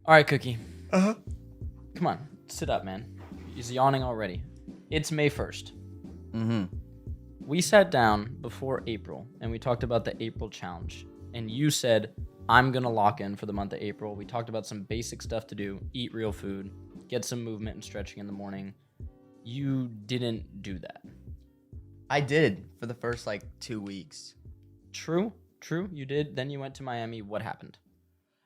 All right, Cookie. Uh-huh. Come on, sit up, man. He's yawning already. It's May 1st. Mm-hmm. We sat down before April and we talked about the April challenge. And you said, I'm going to lock in for the month of April. We talked about some basic stuff to do, eat real food, get some movement and stretching in the morning. You didn't do that. I did for the first 2 weeks. True, you did. Then you went to Miami. What happened?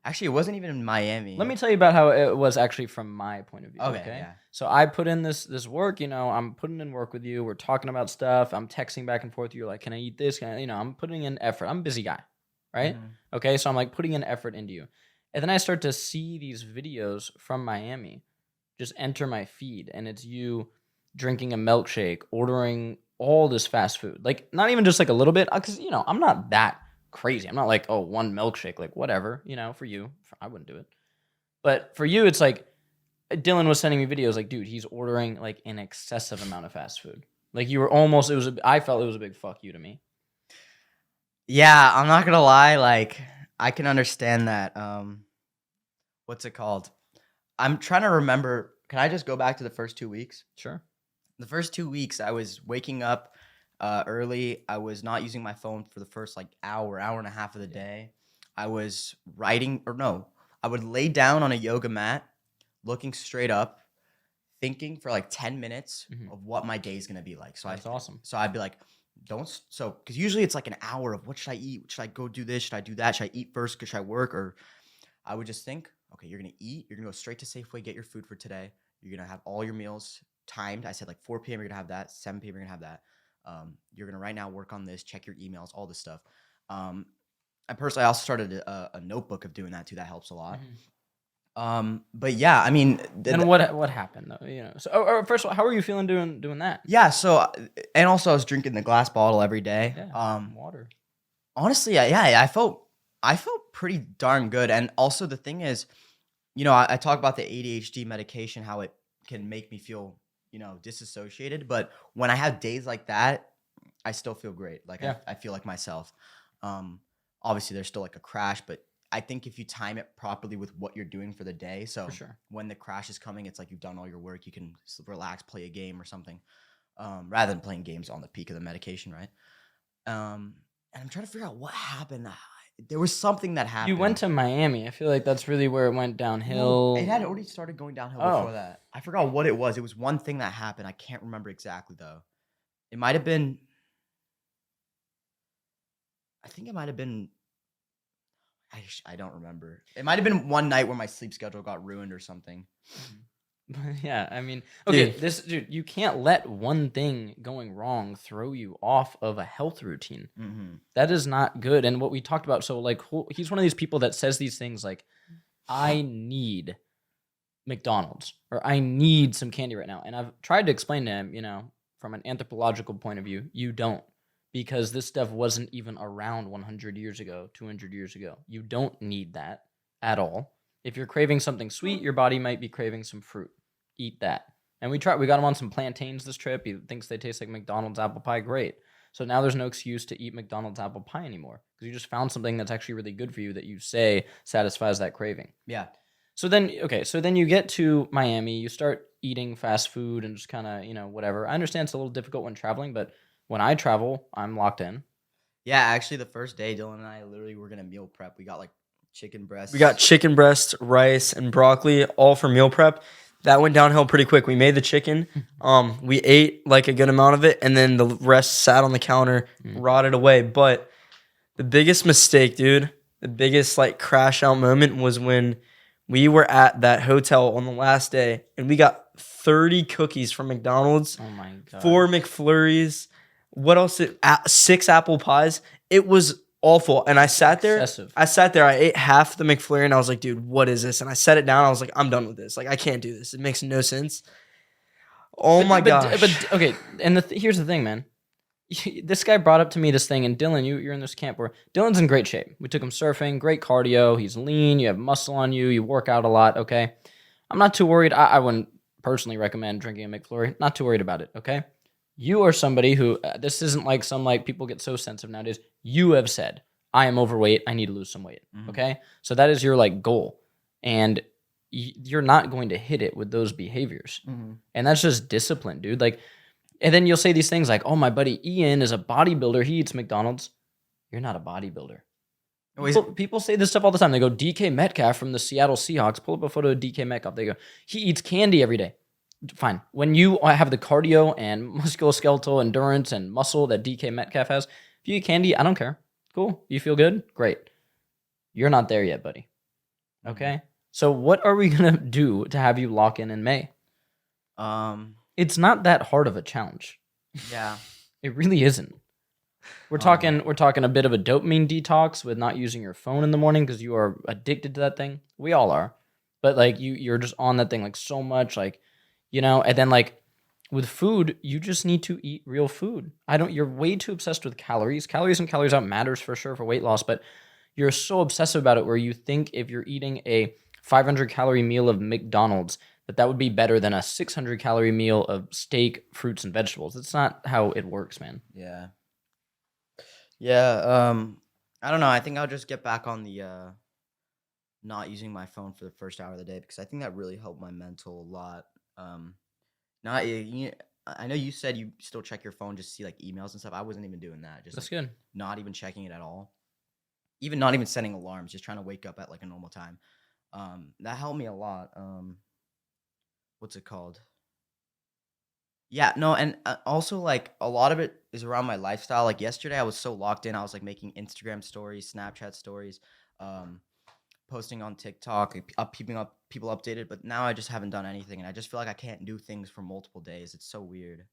Actually, it wasn't even in Miami. Let me tell you about how it was actually from my point of view. Okay, yeah. So I put in this work, I'm putting in work with you. We're talking about stuff. I'm texting back and forth. You're like, can I eat this? I'm putting in effort. I'm a busy guy, right? Mhm. Okay, so I'm putting in effort into you. And then I start to see these videos from Miami just enter my feed. And it's you drinking a milkshake, ordering all this fast food. Not even just a little bit. Because, I'm not that crazy. I'm not one milkshake, whatever, for you. I wouldn't do it. But for you, it's Dylan was sending me videos dude, he's ordering an excessive amount of fast food. You were almost, I felt it was a big fuck you to me. Yeah, I'm not gonna lie, I can understand that. What's it called? I'm trying to remember. Can I just go back to the first 2 weeks? Sure. The first 2 weeks, I was waking up early. I was not using my phone for the first hour and a half of the day. I was writing, I would lay down on a yoga mat, looking straight up, thinking for 10 minutes of what my day is gonna be like. So That's awesome. So I'd be because usually it's an hour of what should I eat? Should I go do this? Should I do that? Should I eat first? Should I work? Or I would just think, okay, you're gonna eat. You're gonna go straight to Safeway, get your food for today. You're gonna have all your meals timed. I said 4 p.m. you're gonna have that. 7 p.m. you're gonna have that. You're gonna right now work on this, check your emails, all this stuff. I personally also started a notebook of doing that too. That helps a lot. But yeah, I mean, and what happened though? So first of all, how are you feeling doing that? Yeah. So and also I was drinking the glass bottle every day. Yeah, water. Honestly, yeah, I felt pretty darn good. And also the thing is, I talk about the ADHD medication, how it can make me feel disassociated, but when I have days like that, I still feel great. I feel like myself. Obviously there's still a crash, but I think if you time it properly with what you're doing for the day, so for sure, when the crash is coming, it's you've done all your work, you can relax, play a game or something, rather than playing games on the peak of the medication, right? And I'm trying to figure out what happened. There was something that happened. You went to Miami. I feel like that's really where it went downhill. It had already started going downhill before that. I forgot what it was. It was one thing that happened. I can't remember exactly, though. It might have been... I think it might have been... I don't remember. It might have been one night where my sleep schedule got ruined or something. Yeah, I mean... Okay, dude, you can't let one thing going wrong throw you off of a health routine. Mm-hmm. That is not good. And what we talked about, so he's one of these people that says these things I need McDonald's or I need some candy right now. And I've tried to explain to him, from an anthropological point of view, you don't. Because this stuff wasn't even around 100 years ago, 200 years ago. You don't need that at all. If you're craving something sweet, your body might be craving some fruit. Eat that. And we got him on some plantains this trip. He thinks they taste like McDonald's apple pie. Great. So now there's no excuse to eat McDonald's apple pie anymore because you just found something that's actually really good for you that you say satisfies that craving. Yeah. So then you get to Miami, you start eating fast food and just kind of, whatever. I understand it's a little difficult when traveling, but when I travel, I'm locked in. Yeah, actually the first day, Dylan and I literally were going to meal prep. We got chicken breasts. We got chicken breast, rice, and broccoli, all for meal prep. That went downhill pretty quick. We made the chicken. We ate a good amount of it, and then the rest sat on the counter, rotted away. But the biggest mistake, dude, the biggest crash out moment was when we were at that hotel on the last day, and we got 30 cookies from McDonald's, Oh my God. 4 McFlurries, what else? 6 apple pies. It was awful. And I sat there. Excessive. I ate half the McFlurry and I was like, dude, what is this? And I set it down. I was like, I'm done with this. I can't do this. It makes no sense. Oh my gosh. But okay, and here's the thing, man. This guy brought up to me this thing, and Dylan, you're in this camp where Dylan's in great shape. We took him surfing, great cardio. He's lean. You have muscle on you. You work out a lot. Okay, I'm not too worried. I wouldn't personally recommend drinking a McFlurry. Not too worried about it. Okay, you are somebody who this isn't some people get so sensitive nowadays. You have said, I am overweight. I need to lose some weight. Mhm. Okay, so that is your goal, and you're not going to hit it with those behaviors. Mm-hmm. And that's just discipline, dude. Like, and then you'll say these things like, oh, my buddy Ian is a bodybuilder. He eats McDonald's. You're not a bodybuilder. People say this stuff all the time. They go, DK Metcalf from the Seattle Seahawks. Pull up a photo of DK Metcalf. They go, he eats candy every day. Fine. When you have the cardio and musculoskeletal endurance and muscle that DK Metcalf has, if you eat candy, I don't care. Cool. You feel good? Great. You're not there yet, buddy. Okay? So what are we going to do to have you lock in May? It's not that hard of a challenge. Yeah. It really isn't. We're talking a bit of a dopamine detox with not using your phone in the morning because you are addicted to that thing. We all are. But like you're just on that thing like so much, like, you know, and then like with food, you just need to eat real food. You're way too obsessed with calories. Calories and calories out matters for sure for weight loss, but you're so obsessive about it where you think if you're eating a 500 calorie meal of McDonald's, that would be better than a 600 calorie meal of steak, fruits, and vegetables. That's not how it works, man. Yeah. Yeah. I don't know. I think I'll just get back on the not using my phone for the first hour of the day because I think that really helped my mental a lot. Not I know you said you still check your phone just to see like emails and stuff. I wasn't even doing that. Just That's like, good. not even checking it at all. Even not even setting alarms. Just trying to wake up at like a normal time. That helped me a lot. What's it called? Yeah, no, and also like a lot of it is around my lifestyle. Like yesterday, I was so locked in. I was like making Instagram stories, Snapchat stories, posting on TikTok, keeping up people updated. But now I just haven't done anything, and I just feel like I can't do things for multiple days. It's so weird.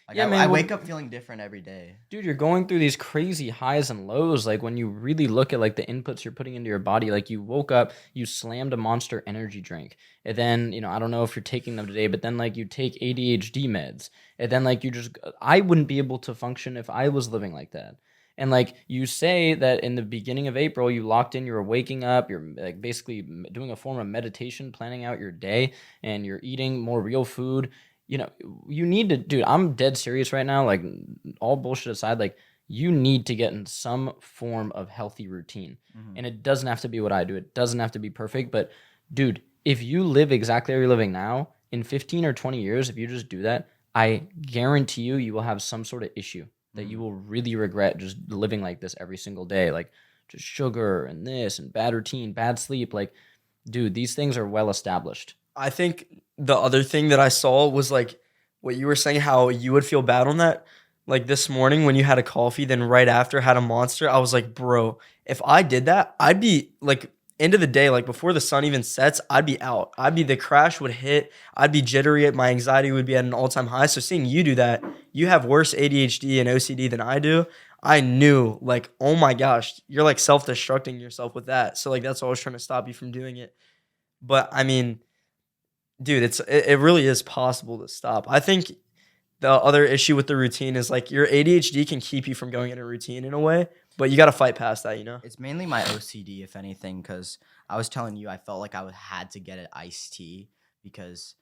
Like Yeah, I, man, I well- wake up feeling different every day. Dude, you're going through these crazy highs and lows. Like when you really look at like the inputs you're putting into your body, like you woke up, you slammed a Monster energy drink. And then, you know, I don't know if you're taking them today, but then like you take ADHD meds. And then like I wouldn't be able to function if I was living like that. And like you say that in the beginning of April, you locked in, you're waking up, you're like basically doing a form of meditation, planning out your day, and you're eating more real food. You know, you need to, dude, I'm dead serious right now. Like, all bullshit aside, like, you need to get in some form of healthy routine. And it doesn't have to be what I do. It doesn't have to be perfect. But, dude, if you live exactly how you're living now, in 15 or 20 years, if you just do that, I guarantee you will have some sort of issue that you will really regret just living like this every single day. Like, just sugar and this and bad routine, bad sleep. Like, dude, these things are well established. I think the other thing that I saw was like what you were saying, how you would feel bad on that. Like this morning when you had a coffee, then right after had a Monster, I was like, bro, if I did that, I'd be like, end of the day, like before the sun even sets, I'd be out. The crash would hit. I'd be jittery. My anxiety would be at an all-time high. So seeing you do that, you have worse ADHD and OCD than I do. I knew like, oh my gosh, you're like self-destructing yourself with that. So like, that's why I was trying to stop you from doing it. But I mean, dude, it really is possible to stop. I think the other issue with the routine is like your ADHD can keep you from going in a routine in a way, but you got to fight past that, you know? It's mainly my OCD, if anything, because I was telling you I felt like I had to get an iced tea because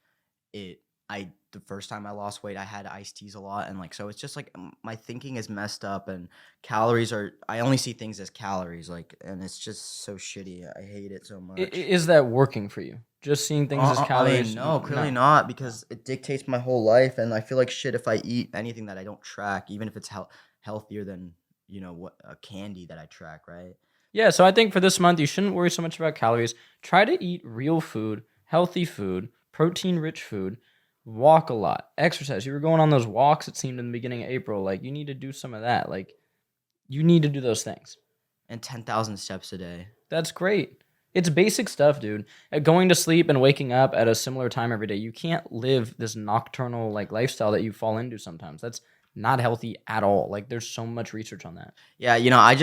the first time I lost weight, I had iced teas a lot, and like so it's just like my thinking is messed up, and I only see things as calories, like, and it's just so shitty. I hate it so much. Is that working for you? Just seeing things as calories? No, clearly not, because it dictates my whole life, and I feel like shit if I eat anything that I don't track, even if it's healthier than, you know, what a candy that I track, right? Yeah, so I think for this month, you shouldn't worry so much about calories. Try to eat real food, healthy food, protein-rich food. Walk a lot, exercise. You were going on those walks, it seemed, in the beginning of April. Like, you need to do some of that. Like, you need to do those things. And 10,000 steps a day. That's great. It's basic stuff, dude. Going to sleep and waking up at a similar time every day. You can't live this nocturnal like lifestyle that you fall into sometimes. That's not healthy at all. Like, there's so much research on that. Yeah, you know, I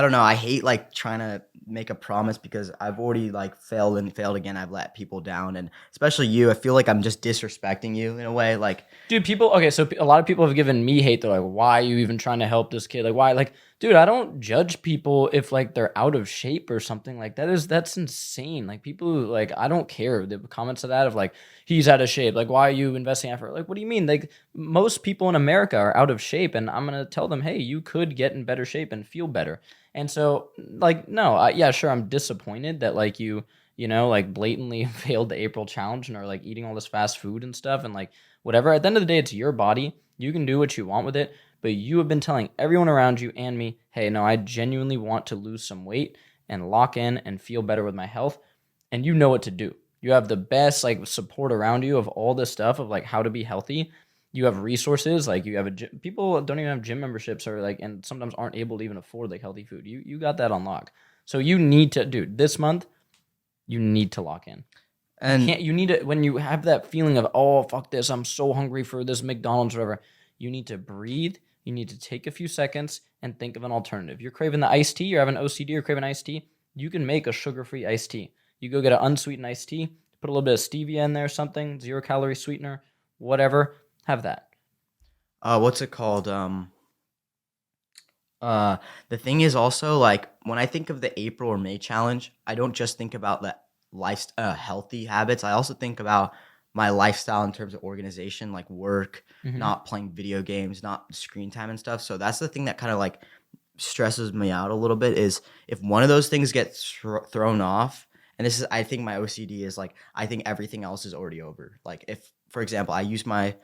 don't know. I hate like trying to make a promise because I've already like failed again. I've let people down, and especially you. I feel like I'm just disrespecting you in a way. Like, dude, so a lot of people have given me hate. They're like, why are you even trying to help this kid? Like, why? Like, dude, I don't judge people if like they're out of shape or something like that. That's insane. Like, people who, like, I don't care. The comments of that of like, he's out of shape. Like, why are you investing effort? Like, what do you mean? Like, most people in America are out of shape, and I'm gonna tell them, hey, you could get in better shape and feel better. And so, like, no, yeah, sure, I'm disappointed that like you you know, like blatantly failed the April challenge and are like eating all this fast food and stuff and like whatever. At the end of the day, it's your body. You can do what you want with it, but you have been telling everyone around you and me, hey, no, I genuinely want to lose some weight and lock in and feel better with my health. And you know what to do. You have the best like support around you of all this stuff of like how to be healthy. You have resources, like you have a gym. People don't even have gym memberships or like, and sometimes aren't able to even afford like healthy food. You got that on lock. So you need to, dude, this month, you need to lock in. And You need to, when you have that feeling of, oh, fuck this, I'm so hungry for this McDonald's or whatever, you need to breathe. You need to take a few seconds and think of an alternative. You're craving the iced tea, you're having OCD or craving iced tea, you can make a sugar-free iced tea. You go get an unsweetened iced tea, put a little bit of stevia in there or something, 0-calorie sweetener, whatever, have that. what's it called? The thing is also like when I think of the April or May challenge, I don't just think about the healthy habits. I also think about my lifestyle in terms of organization, like work, Mhm. not playing video games, not screen time and stuff. So that's the thing that kind of like stresses me out a little bit is if one of those things gets thrown off, and this is, I think my OCD is like, I think everything else is already over. Like if, for example, I use my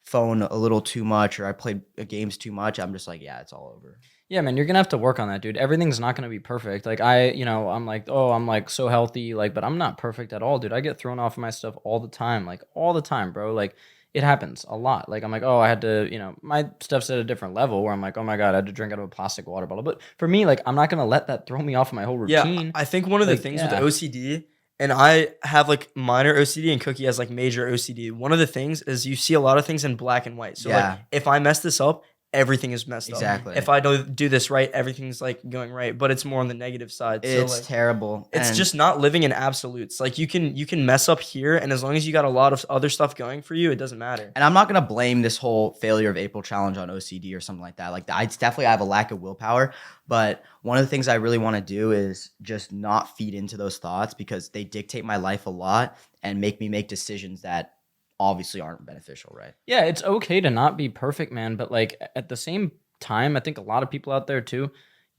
phone a little too much or I played games too much, I'm just like, yeah, it's all over. Yeah, man, you're gonna have to work on that, dude. Everything's not gonna be perfect. Like I'm like, oh, I'm like so healthy, like, but I'm not perfect at all, dude. I get thrown off of my stuff all the time, like all the time, bro. Like it happens a lot. Like I'm like, oh, I had to, my stuff's at a different level where I'm like, oh my god, I had to drink out of a plastic water bottle. But for me, like, I'm not gonna let that throw me off of my whole routine. Yeah, I think one of the Like, things yeah. with OCD, and I have like minor OCD and Cookie has like major OCD. One of the things is you see a lot of things in black and white. So Yeah. like if I mess this up, everything is messed up. Exactly. If I don't do this right, everything's like going right. But it's more on the negative side. It's so like, terrible. it's And just not living in absolutes. Like you can mess up here, and as long as you got a lot of other stuff going for you, it doesn't matter. And I'm not gonna blame this whole failure of April challenge on OCD or something like that. Like I definitely have a lack of willpower, but one of the things I really want to do is just not feed into those thoughts because they dictate my life a lot and make me make decisions that obviously aren't beneficial, right? Yeah, it's okay to not be perfect, man. But like at the same time, I think a lot of people out there too,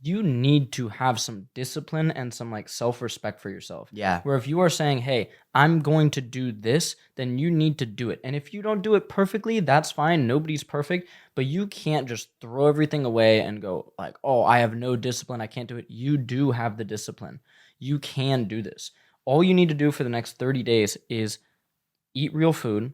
you need to have some discipline and some like self-respect for yourself. Yeah. Where if you are saying, hey, I'm going to do this, then you need to do it. And if you don't do it perfectly, that's fine. Nobody's perfect. But you can't just throw everything away and go like, oh, I have no discipline. I can't do it. You do have the discipline. You can do this. All you need to do for the next 30 days is eat real food,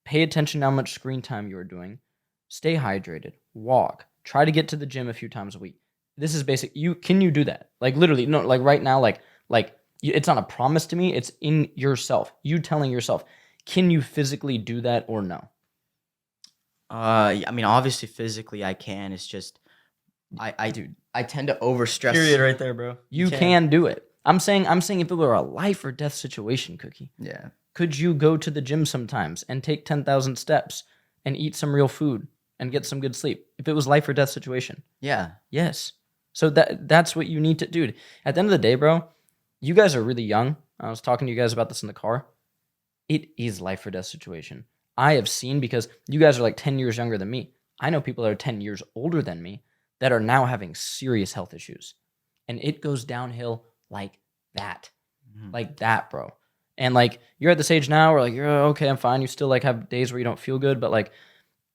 pay attention to how much screen time you are doing, stay hydrated, walk, try to get to the gym a few times a week. This is basic. Can you do that? Like literally, no, like right now, it's not a promise to me. It's in yourself. You telling yourself, can you physically do that or no? I mean, obviously physically I can. It's just I tend to overstress. Period, right there, bro. You can do it. I'm saying if it were a life or death situation, Cookie, Yeah. could you go to the gym sometimes and take 10,000 steps and eat some real food and get some good sleep? If it was life or death situation. Yeah. Yes. So that's what you need to do. At the end of the day, bro, you guys are really young. I was talking to you guys about this in the car. It is life or death situation. I have seen, because you guys are like 10 years younger than me. I know people that are 10 years older than me that are now having serious health issues. And it goes downhill like that. Mhm. Like that, bro. And like you're at this age now where like you're okay, I'm fine. You still like have days where you don't feel good, but like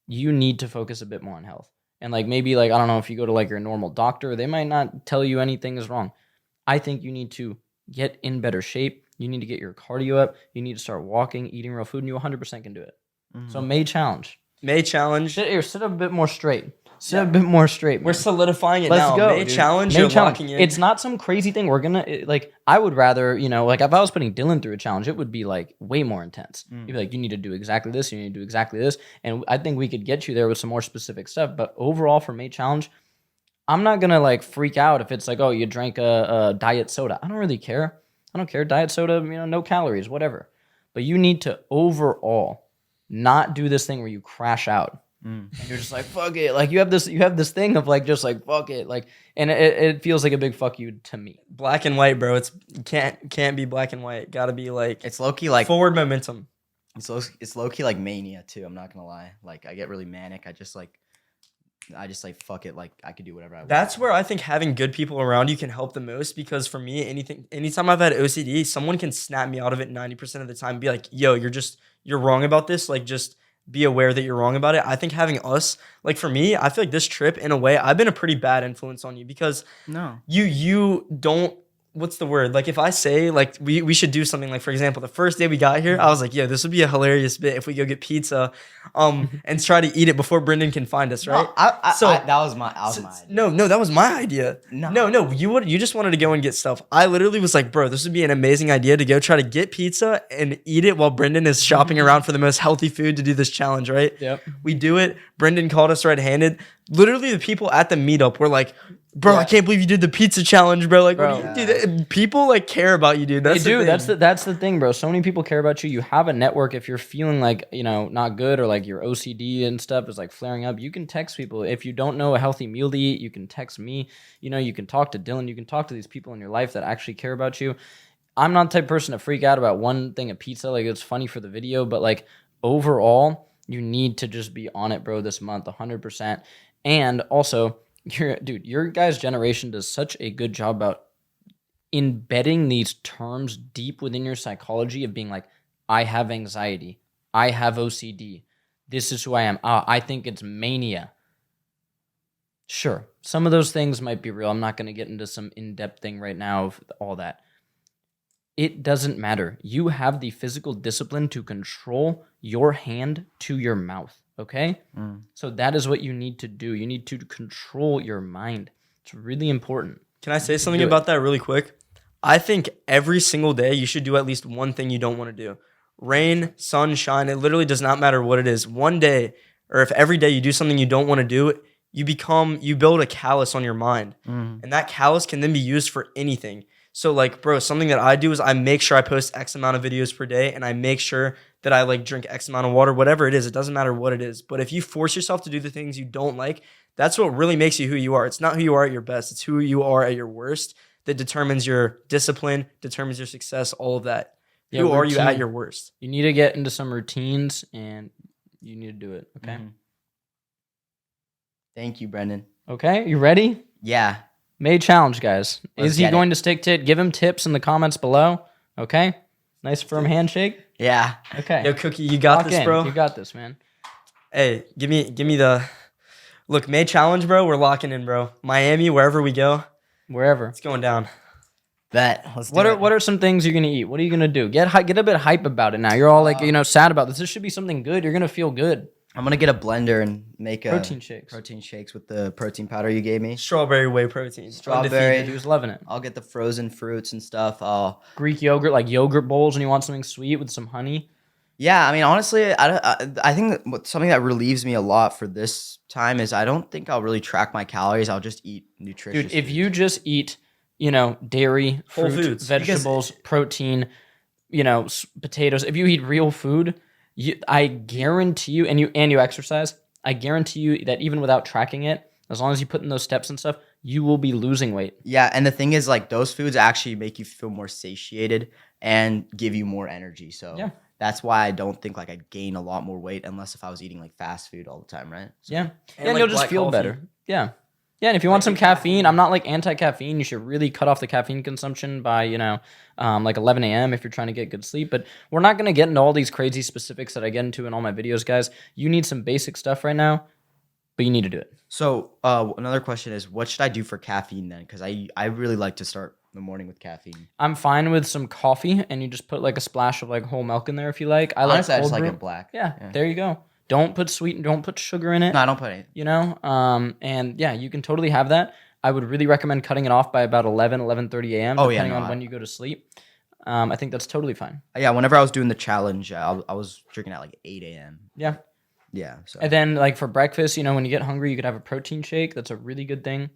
you need to focus a bit more on health. And like maybe like I don't know, if you go to like your normal doctor, they might not tell you anything is wrong. I think you need to get in better shape. You need to get your cardio up. You need to start walking, eating real food, and you 100% can do it. So May challenge. May challenge. Sit up a bit more straight. Sit up a bit more straight. We're man. solidifying it Let's now. go, May dude. challenge. May You're challenge. locking in. It's not some crazy thing. We're gonna like. I would rather, like if I was putting Dylan through a challenge, it would be like way more intense. You'd be like, you need to do exactly this. You need to do exactly this. And I think we could get you there with some more specific stuff. But overall, for May challenge, I'm not gonna like freak out if it's like, oh, you drank a diet soda. I don't really care. I don't care. Diet soda, no calories, whatever. But you need to overall not do this thing where you crash out. And you're just like, fuck it. Like you have this thing of like, just like, fuck it. Like, and it feels like a big fuck you to me. black and white, bro. It's can't be black and white. Gotta be like It's low key like forward momentum. it's low key like mania too. I'm not gonna lie. Like I get really manic. I just like I just like fuck it, like I could do whatever I want. That's where I think having good people around you can help the most, because for me, anytime I've had OCD, someone can snap me out of it 90% of the time and be like, yo, you're wrong about this. Like, just be aware that you're wrong about it. I think having us, like for me, I feel like this trip, in a way, I've been a pretty bad influence on you, because No. you don't, what's the word? Like, if I say like we should do something, like for example, the first day we got here, I was like, yeah, this would be a hilarious bit if we go get pizza, and try to eat it before Brendan can find us, right? So that was my idea. No, that was my idea. No, you just wanted to go and get stuff. I literally was like, bro, this would be an amazing idea to go try to get pizza and eat it while Brendan is shopping around for the most healthy food to do this challenge, right? Yep. We do it. Brendan called us red-handed. Literally, the people at the meetup were like, bro, I can't believe you did the pizza challenge, bro. Like, Bro. what do you do? People like care about you, dude. They That's the do. thing. That's the thing, bro. So many people care about you. You have a network. If you're feeling like, not good, or like your OCD and stuff is like flaring up, you can text people. If you don't know a healthy meal to eat, you can text me. You can talk to Dylan. You can talk to these people in your life that actually care about you. I'm not the type of person to freak out about one thing of pizza. Like, it's funny for the video, but like overall, you need to just be on it, bro, this month, 100%. And also, your guys' generation does such a good job about embedding these terms deep within your psychology of being like, I have anxiety, I have OCD, this is who I am. I think it's mania. Sure, some of those things might be real. I'm not going to get into some in-depth thing right now of all that. It doesn't matter. You have the physical discipline to control your hand to your mouth, okay? So that is what you need to do. You need to control your mind. It's really important. Can I say something Do it. about that really quick? I think every single day you should do at least one thing you don't want to do. Rain, sunshine, it literally does not matter what it is. One day, or if every day you do something you don't want to do, you build a callus on your mind. And that callus can then be used for anything. So like, bro, something that I do is I make sure I post X amount of videos per day, and I make sure that I like drink X amount of water, whatever it is. It doesn't matter what it is. But if you force yourself to do the things you don't like, that's what really makes you who you are. It's not who you are at your best. It's who you are at your worst that determines your discipline, determines your success, all of that. Yeah, who are you at routine. your worst? You need to get into some routines, and you need to do it, okay? Thank you, Brendan. Okay, you ready? Yeah. May challenge, guys. Let's Is he get it. going to stick to it? Give him tips in the comments below. Okay? Nice firm handshake. Yeah. Okay. Yo, Cookie, you got Lock this, in. bro. You got this, man. Hey, give me the look. May challenge, bro. We're locking in, bro. Miami, wherever we go, Wherever. it's going down. Bet. Let's do What it. are some things you're gonna eat? What are you gonna do? Get a bit hype about it now. You're all like, sad about this. This should be something good. You're gonna feel good. I'm gonna get a blender and make Protein shakes. protein shakes with the protein powder you gave me. Strawberry whey protein. Strawberry. He was loving it. I'll get the frozen fruits and stuff. I'll Greek yogurt, like yogurt bowls, and you want something sweet with some honey. Yeah, I mean, honestly, I think that something that relieves me a lot for this time is I don't think I'll really track my calories. I'll just eat nutritious. Dude, if food. you just eat, dairy, Whole fruit, foods. vegetables, protein, potatoes, if you eat real food, I guarantee you, and you exercise, I guarantee you that even without tracking it, as long as you put in those steps and stuff, you will be losing weight. Yeah, and the thing is, like, those foods actually make you feel more satiated and give you more energy. So Yeah. that's why I don't think like I'd gain a lot more weight unless if I was eating like fast food all the time, right? Yeah. And, And like, you'll just black feel coffee. better. Yeah. Yeah, and if you want some caffeine, I'm not like anti-caffeine. You should really cut off the caffeine consumption by, like 11 a.m. if you're trying to get good sleep. But we're not going to get into all these crazy specifics that I get into in all my videos, guys. You need some basic stuff right now, but you need to do it. So another question is, what should I do for caffeine then? Because I really like to start the morning with caffeine. I'm fine with some coffee, and you just put like a splash of like whole milk in there if you like. I Honestly, I like just cold like brew. it black. Yeah, there you go. Don't put don't put sugar in it. No, I don't put any. And yeah, you can totally have that. I would really recommend cutting it off by about 11:30 a.m. Oh, yeah, depending no, on when you go to sleep. I think that's totally fine. Yeah, whenever I was doing the challenge, I was drinking at like 8 a.m. Yeah. Yeah. So And then like for breakfast, when you get hungry, you could have a protein shake. That's a really good thing.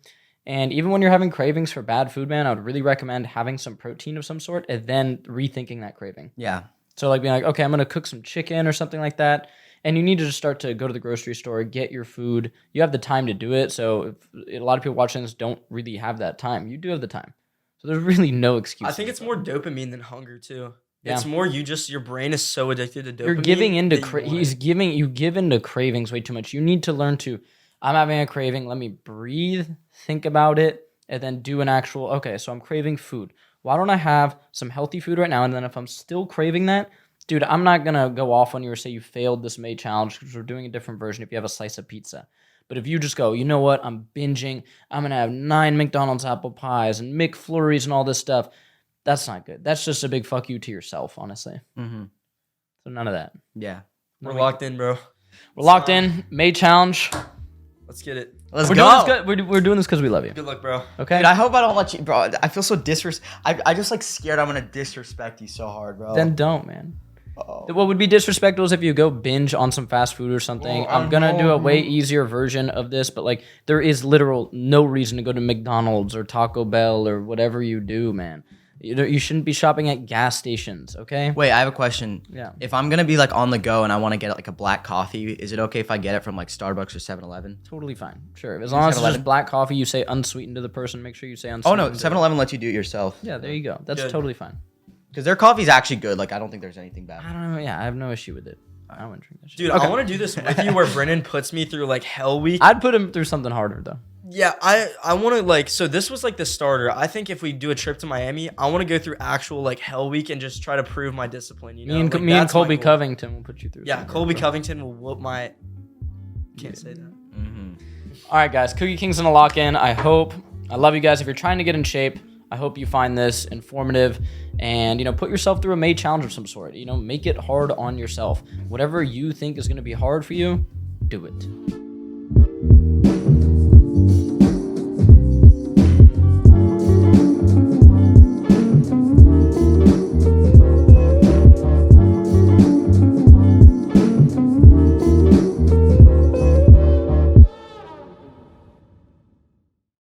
And even when you're having cravings for bad food, man, I would really recommend having some protein of some sort and then rethinking that craving. yeah. So like being like, okay, I'm going to cook some chicken or something like that. And you need to just start to go to the grocery store, get your food. You have the time to do it. So if a lot of people watching this don't really have that time, you do have the time. So there's really no excuse. I think it's more dopamine than hunger too. Yeah. It's more your brain is so addicted to dopamine. You're giving into that you want you give into cravings way too much. You need to learn to I'm having a craving. Let me breathe, think about it, and then do an actual, okay, so I'm craving food. Why don't I have some healthy food right now? And then if I'm still craving that, dude, I'm not going to go off on you or say you failed this May challenge because we're doing a different version if you have a slice of pizza. But if you just go, you know what, I'm binging, I'm going to have 9 McDonald's apple pies and McFlurries and all this stuff, that's not good. That's just a big fuck you to yourself, honestly. Mm-hmm. So none of that. Yeah. We're locked in, bro. We're locked in. May challenge. Let's get it. Let's We're go. doing this. We're doing this because we love you. Good luck, bro. Okay. Dude, I hope I don't let you, bro. I feel so I just like scared I'm gonna disrespect you so hard, bro. Then don't, man. Uh-oh. What would be disrespectful is if you go binge on some fast food or something. Oh, I'm gonna do a way easier version of this, but like there is literal no reason to go to McDonald's or Taco Bell or whatever you do, man. You shouldn't be shopping at gas stations, okay? Wait, I have a question. Yeah. If I'm gonna be like on the go and I want to get like a black coffee, is it okay if I get it from like Starbucks or 7-Eleven? Totally fine. Sure. As long as it's 7-Eleven? just black coffee, you say unsweetened to the person. Make sure you say Oh unsweetened. no, to- 7-Eleven lets you do it yourself. Yeah, there you go. That's Good. totally fine. Because their coffee's actually good. Like I don't think there's anything bad. I don't know. Yeah, I have no issue with it. I wouldn't drink that shit. Dude, I want to do this with you where Brennan puts me through like hell week. I'd put him through something harder though. Yeah, I want to like, so this was like the starter. I think if we do a trip to Miami, I want to go through actual like hell week and just try to prove my discipline. You know, Me and Like, me and that's my Colby goal. Covington will put you through. Yeah, something. Colby Covington will whoop my. Can't say that. Mm-hmm. All right, guys. Cookie King's gonna lock in. I love you guys. If you're trying to get in shape, I hope you find this informative and, put yourself through a May challenge of some sort. Make it hard on yourself. Whatever you think is gonna be hard for you, do it.